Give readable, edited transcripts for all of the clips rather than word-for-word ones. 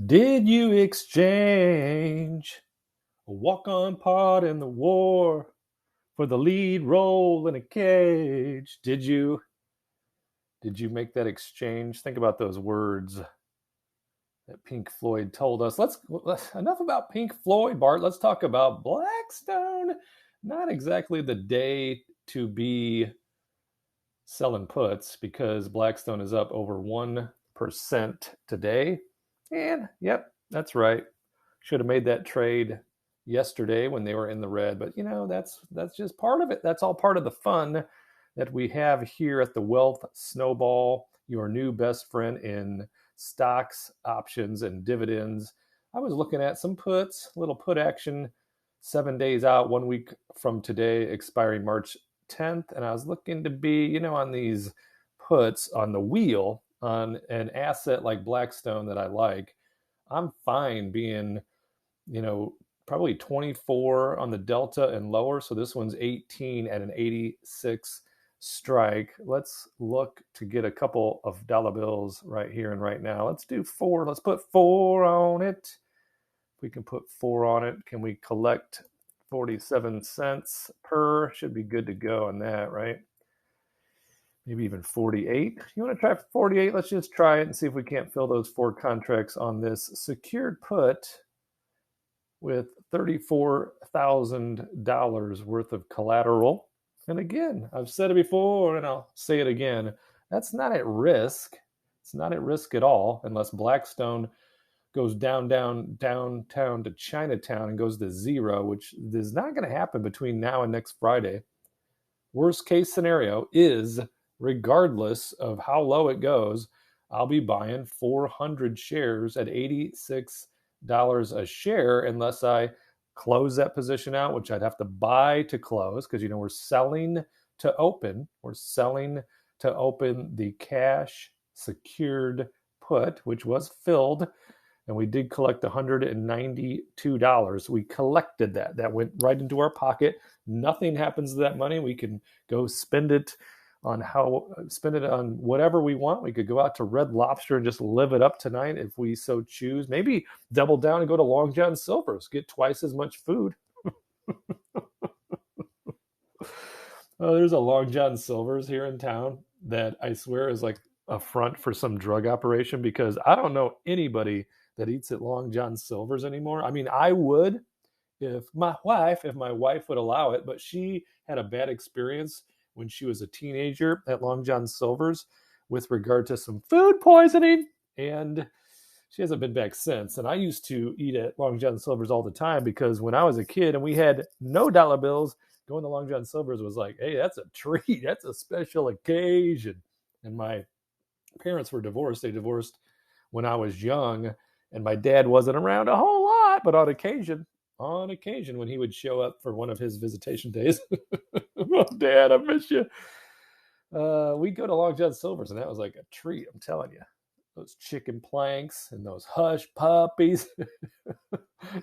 Did you exchange a walk-on part in the war for the lead role in a cage? Did you make that exchange? Think about those words that Pink Floyd told us. Let's enough about Pink Floyd, Bart. Let's talk about Blackstone. Not exactly the day to be selling puts because Blackstone is up over 1% today. And yep, that's right. Should have made that trade yesterday when they were in the red, but that's just part of it. That's all part of the fun that we have here at the Wealth Snowball, your new best friend in stocks, options, and dividends. I was looking at some puts, little put action, 7 days out, 1 week from today, expiring March 10th. And I was looking to be, on these puts on the wheel on an asset like Blackstone that I like. I'm fine being, probably 24 on the delta and lower. So this one's 18 at an 86 strike. Let's look to get a couple of dollar bills right here and right now. Let's do four. Let's put four on it. If we can put four on it, can we collect 47 cents per? Should be good to go on that, right? Maybe even 48. You want to try 48? Let's just try it and see if we can't fill those four contracts on this secured put with $34,000 worth of collateral. And again, I've said it before and I'll say it again. That's not at risk. It's not at risk at all unless Blackstone goes downtown to Chinatown and goes to zero, which is not going to happen between now and next Friday. Worst case scenario is, regardless of how low it goes, I'll be buying 400 shares at $86 a share unless I close that position out, which I'd have to buy to close because, we're selling to open. We're selling to open the cash secured put, which was filled. And we did collect $192. We collected that. That went right into our pocket. Nothing happens to that money. We can go spend it on whatever we want. We could go out to Red Lobster and just live it up tonight if we so choose. Maybe double down and go to Long John Silver's, get twice as much food. There's a Long John Silver's here in town that I swear is like a front for some drug operation because I don't know anybody that eats at Long John Silver's anymore. I mean, I would if my wife would allow it, but she had a bad experience when she was a teenager at Long John Silver's with regard to some food poisoning, and she hasn't been back since. And I used to eat at Long John Silver's all the time because when I was a kid and we had no dollar bills, going to Long John Silver's was like, hey, that's a treat. That's a special occasion. And my parents were divorced. They divorced when I was young, and my dad wasn't around a whole lot, but on occasion when he would show up for one of his visitation days, oh, Dad, I miss you. We'd go to Long John Silver's, and that was like a treat. I'm telling you, those chicken planks and those hush puppies.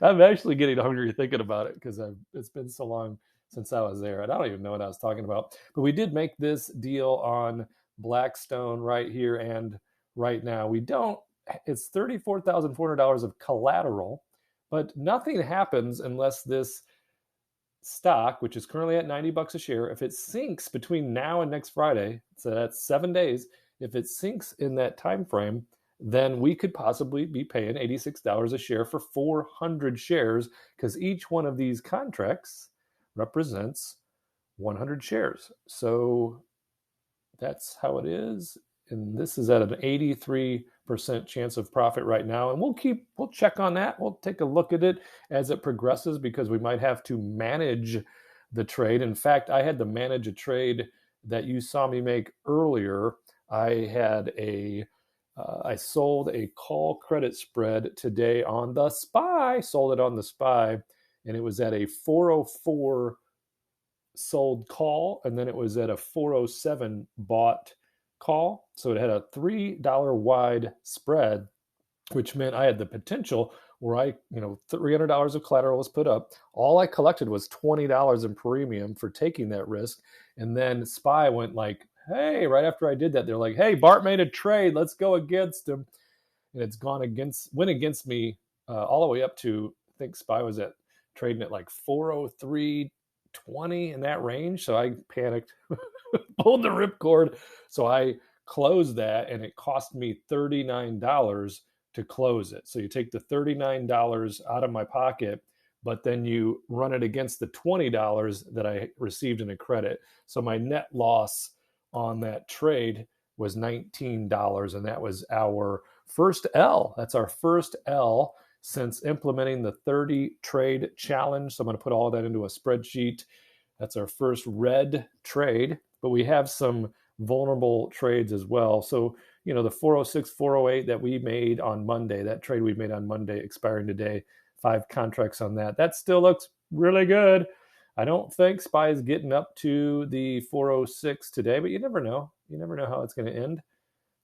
I'm actually getting hungry thinking about it because it's been so long since I was there, and I don't even know what I was talking about. But we did make this deal on Blackstone right here and right now. It's $34,400 of collateral, but nothing happens unless this stock, which is currently at $90 a share, if it sinks between now and next Friday, so that's 7 days, if it sinks in that time frame, then we could possibly be paying $86 a share for 400 shares because each one of these contracts represents 100 shares. So that's how it is. And this is at an 83% chance of profit right now. And we'll check on that. We'll take a look at it as it progresses because we might have to manage the trade. In fact, I had to manage a trade that you saw me make earlier. I sold a call credit spread today on the SPY, sold it on the SPY, and it was at a 404 sold call, and then it was at a 407 bought call. So it had a $3 wide spread, which meant I had the potential where $300 of collateral was put up. All I collected was $20 in premium for taking that risk. And then SPY went like, hey, right after I did that, they're like, hey, Bart made a trade. Let's go against him. and it's went against me all the way up to, I think SPY was at trading at like 403.20 in that range. So I panicked, pulled the ripcord. So I closed that, and it cost me $39 to close it. So you take the $39 out of my pocket, but then you run it against the $20 that I received in a credit. So my net loss on that trade was $19, and that was our first L. That's our first L since implementing the 30 trade challenge. So I'm going to put all that into a spreadsheet. That's our first red trade, but we have some vulnerable trades as well. So, the 406, 408 that we made on Monday, that trade we made on Monday expiring today, 5 contracts on that. That still looks really good. I don't think SPY is getting up to the 406 today, but you never know. You never know how it's going to end.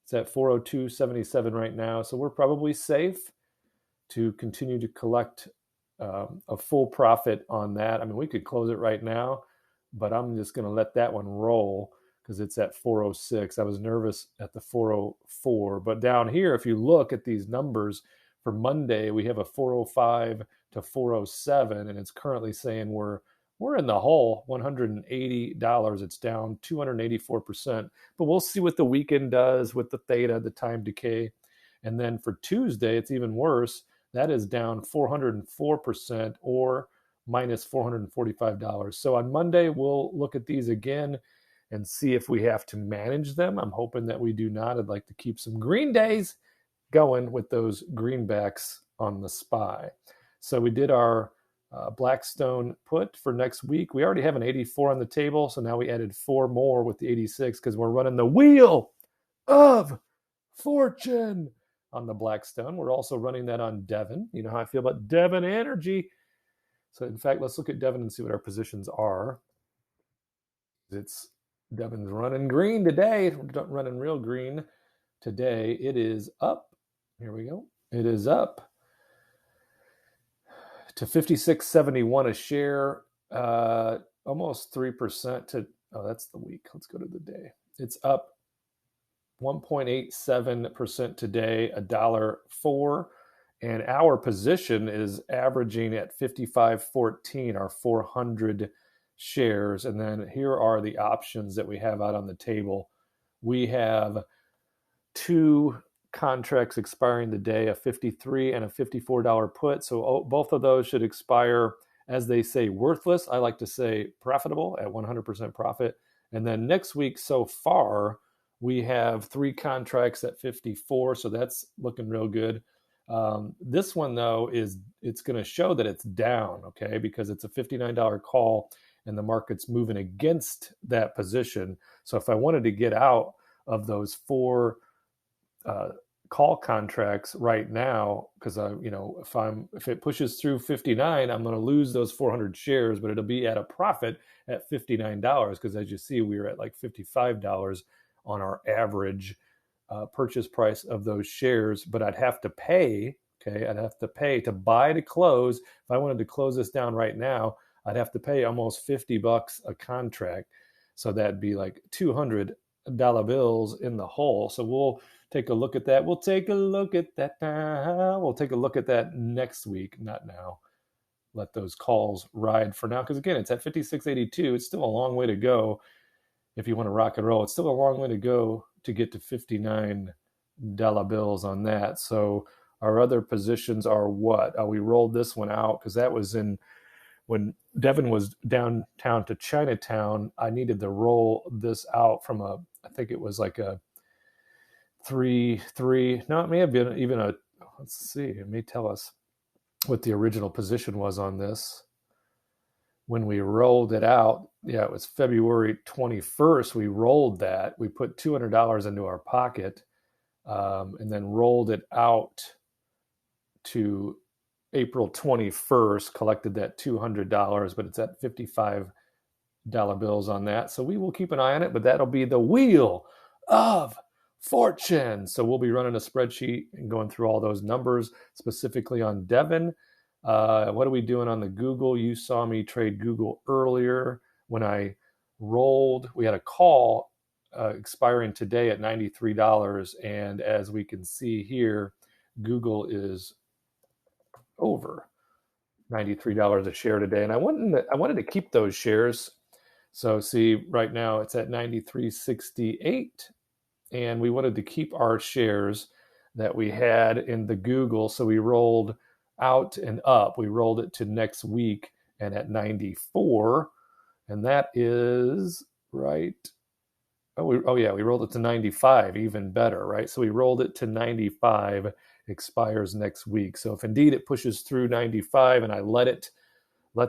It's at 402.77 right now. So we're probably safe to continue to collect a full profit on that. I mean, we could close it right now, but I'm just going to let that one roll because it's at 406. I was nervous at the 404. But down here, if you look at these numbers for Monday, we have a 405 to 407, and it's currently saying we're in the hole, $180. It's down 284%. But we'll see what the weekend does with the theta, the time decay. And then for Tuesday, it's even worse. That is down 404% or minus $445. So on Monday, we'll look at these again and see if we have to manage them. I'm hoping that we do not. I'd like to keep some green days going with those greenbacks on the SPY. So we did our Blackstone put for next week. We already have an 84 on the table, so now we added 4 more with the 86 because we're running the Wheel of Fortune on the Blackstone. We're also running that on Devon. You know how I feel about Devon Energy. So in fact, let's look at Devon and see what our positions are. Devon's running green today, running real green today. It is up. Here we go. It is up to 56.71 a share, almost 3% to, that's the week. Let's go to the day. It's up 1.87% today, $1.04. And our position is averaging at 55.14, our 400 shares. And then here are the options that we have out on the table. We have 2 contracts expiring today, a $53 and a $54 put. So both of those should expire, as they say, worthless. I like to say profitable at 100% profit. And then next week so far, we have 3 contracts at 54. So that's looking real good. This one, though, it's going to show that it's down, okay, because it's a $59 call and the market's moving against that position. So if I wanted to get out of those 4 call contracts right now, because if it pushes through 59, I'm going to lose those 400 shares, but it'll be at a profit at $59 because, as you see, we were at like $55 on our average purchase price of those shares. But I'd have to pay. Okay, I'd have to pay to buy to close. If I wanted to close this down right now, I'd have to pay almost $50 a contract. So that'd be like $200 bills in the hole. So we'll take a look at that. We'll take a look at that now. We'll take a look at that next week, not now. Let those calls ride for now. Because again, it's at 56.82. It's still a long way to go if you want to rock and roll. It's still a long way to go to get to $59 bills on that. So our other positions are what? We rolled this one out because that was when Devon was downtown to Chinatown. I needed to roll this out from I think it was like a 3-3. No, it may have been even let's see, it may tell us what the original position was on this. When we rolled it out, it was February 21st, we rolled that. We put $200 into our pocket and then rolled it out to April 21st, collected that $200, but it's at $55 bills on that. So we will keep an eye on it, but that'll be the Wheel of Fortune. So we'll be running a spreadsheet and going through all those numbers, specifically on Devon. What are we doing on the Google? You saw me trade Google earlier when I rolled. We had a call expiring today at $93. And as we can see here, Google is over $93 a share today, and I wanted to keep those shares. So see, right now it's at 93.68, and we wanted to keep our shares that we had in the Google. So we rolled out and up. We rolled it to next week and at 94, and that is right. Oh yeah, we rolled it to 95, even better, right? So we rolled it to 95, expires next week. So if indeed it pushes through 95 and I let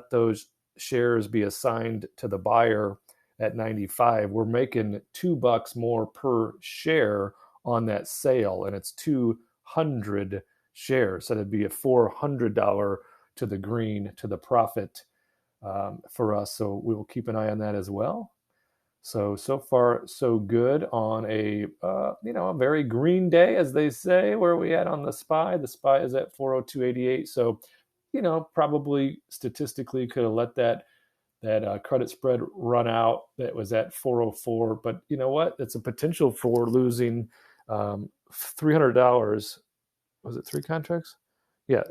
those shares be assigned to the buyer at 95, we're making $2 more per share on that sale, and it's 200 shares. So it'd be a $400 to the green, to the profit, for us. So we will keep an eye on that as well. So far so good on a a very green day, as they say. Where are we at on the SPY? The SPY is at 402.88. So probably statistically could have let that credit spread run out. That was at 404, but you know what? It's a potential for losing $300. Was it 3 contracts? Yeah,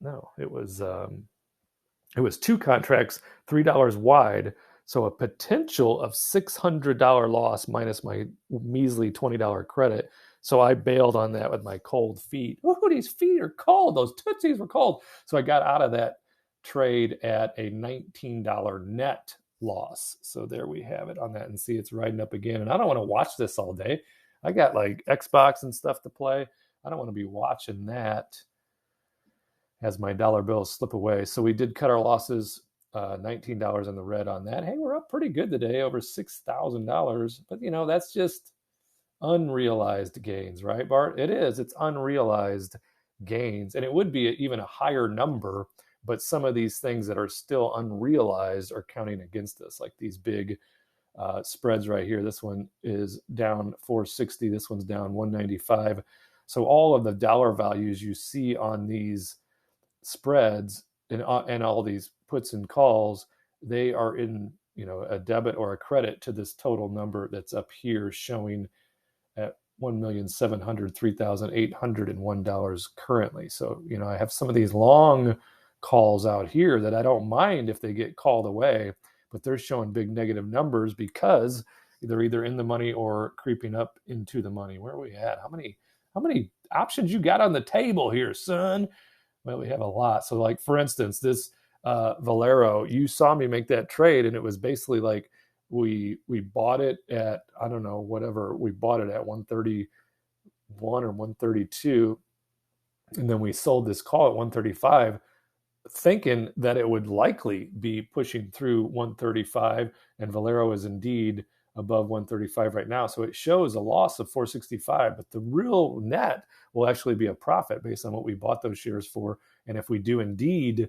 no, it was 2 contracts, $3 wide. So a potential of $600 loss minus my measly $20 credit. So I bailed on that with my cold feet. Ooh, these feet are cold. Those Tootsies were cold. So I got out of that trade at a $19 net loss. So there we have it on that, and see it's riding up again. And I don't want to watch this all day. I got like Xbox and stuff to play. I don't want to be watching that as my dollar bills slip away. So we did cut our losses, $19 in the red on that. Hey, we're up pretty good today, over $6,000. But that's just unrealized gains, right, Bart? It is. It's unrealized gains, and it would be even a higher number. But some of these things that are still unrealized are counting against us, like these big spreads right here. This one is down 460. This one's down 195. So all of the dollar values you see on these spreads and all these puts and calls, they are in a debit or a credit to this total number that's up here, showing at $1,703,801 currently. So I have some of these long calls out here that I don't mind if they get called away, but they're showing big negative numbers because they're either in the money or creeping up into the money. Where are we at? How many options you got on the table here, son? Well, we have a lot. So like, for instance, this Valero, you saw me make that trade, and it was basically like we bought it at, I don't know, whatever, we bought it at 131 or 132, and then we sold this call at 135, thinking that it would likely be pushing through 135, and Valero is indeed above 135 right now. So it shows a loss of 465, but the real net will actually be a profit based on what we bought those shares for. And if we do indeed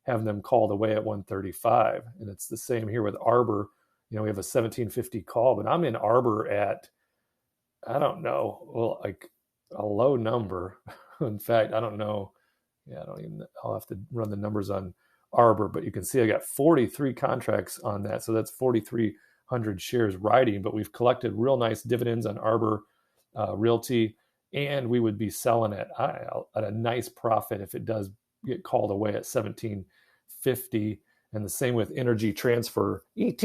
have them called away at 135, and it's the same here with Arbor. We have a 1750 call, but I'm in Arbor at, I don't know, well, like a low number. In fact, I don't know. Yeah, I'll have to run the numbers on Arbor, but you can see I got 43 contracts on that. So that's 4,300 shares riding, but we've collected real nice dividends on Arbor Realty, and we would be selling at a nice profit if it does get called away at 1750. And the same with Energy Transfer. ET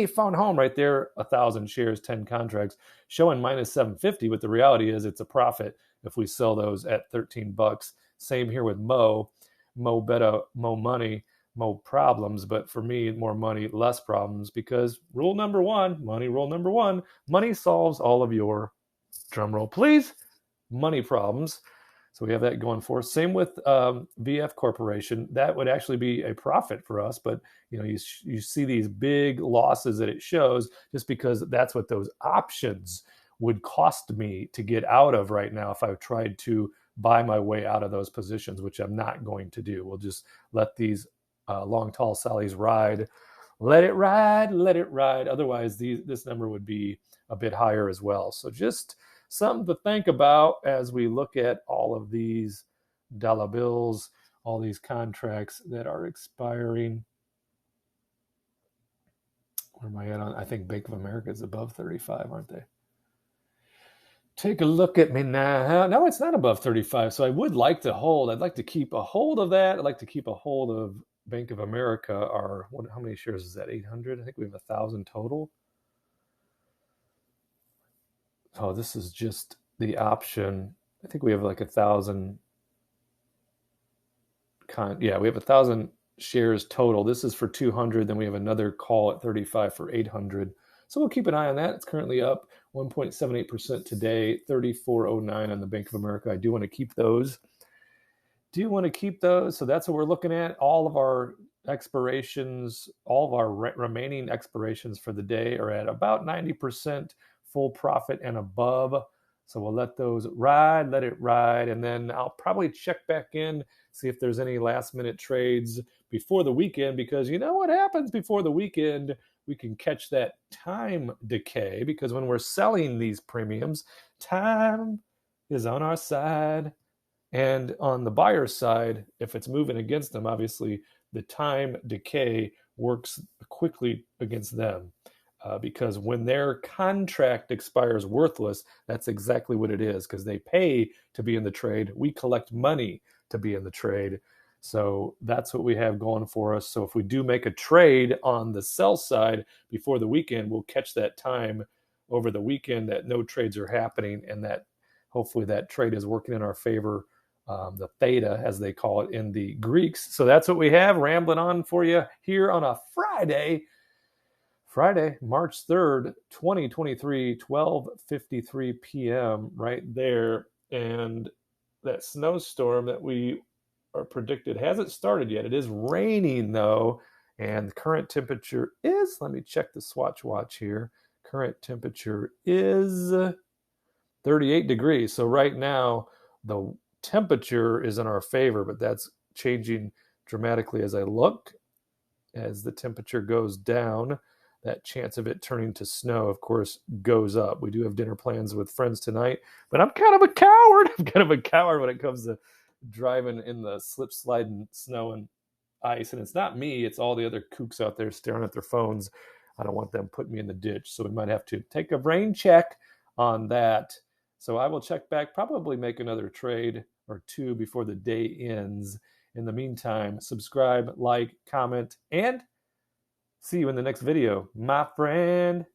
phone home right there, 1,000 shares, 10 contracts, showing minus 750. But the reality is it's a profit if we sell those at $13. Same here with Mo better, Mo money, Mo problems. But for me, more money, less problems, because rule number one, money solves all of your, drum roll please, money problems. So we have that going for us. Same with VF Corporation. That would actually be a profit for us, but you see these big losses that it shows just because that's what those options would cost me to get out of right now if I tried to buy my way out of those positions, which I'm not going to do. We'll just let these long, tall Sallies ride. Let it ride, let it ride. Otherwise, this number would be a bit higher as well. So just something to think about as we look at all of these dollar bills, all these contracts that are expiring. Where am I at on? I think Bank of America is above 35, aren't they? Take a look at me now. No, it's not above 35. So I would like to hold. I'd like to keep a hold of that. I'd like to keep a hold of Bank of America. How many shares is that? 800? I think we have 1,000 total. Oh, this is just the option. I think we have like 1,000. Yeah, we have 1,000 shares total. This is for 200. Then we have another call at 35 for 800. So we'll keep an eye on that. It's currently up 1.78% today, 34.09 on the Bank of America. I do want to keep those. So that's what we're looking at. All of our expirations, all of our remaining expirations for the day are at about 90% full profit and above. So we'll let those ride, let it ride. And then I'll probably check back in, see if there's any last minute trades before the weekend, because you know what happens before the weekend? We can catch that time decay, because when we're selling these premiums, time is on our side. And on the buyer's side, if it's moving against them, obviously the time decay works quickly against them. Because when their contract expires worthless, that's exactly what it is, because they pay to be in the trade. We collect money to be in the trade. So that's what we have going for us. So if we do make a trade on the sell side before the weekend, we'll catch that time over the weekend that no trades are happening, and that hopefully that trade is working in our favor. The theta, as they call it in the Greeks. So that's what we have, rambling on for you here on a Friday, March 3rd, 2023, 12:53 p.m. right there. And that snowstorm that we are predicted hasn't started yet. It is raining, though, and the current temperature is, let me check the Swatch watch here. Current temperature is 38 degrees. So right now, the temperature is in our favor, but that's changing dramatically as I look. As the temperature goes down, that chance of it turning to snow, of course, goes up. We do have dinner plans with friends tonight, but I'm kind of a coward. I'm kind of a coward when it comes to driving in the slip sliding snow and ice. And it's not me, it's all the other kooks out there staring at their phones. I don't want them putting me in the ditch. So we might have to take a rain check on that. So I will check back, probably make another trade or two before the day ends. In the meantime, subscribe, like, comment, and see you in the next video, my friend.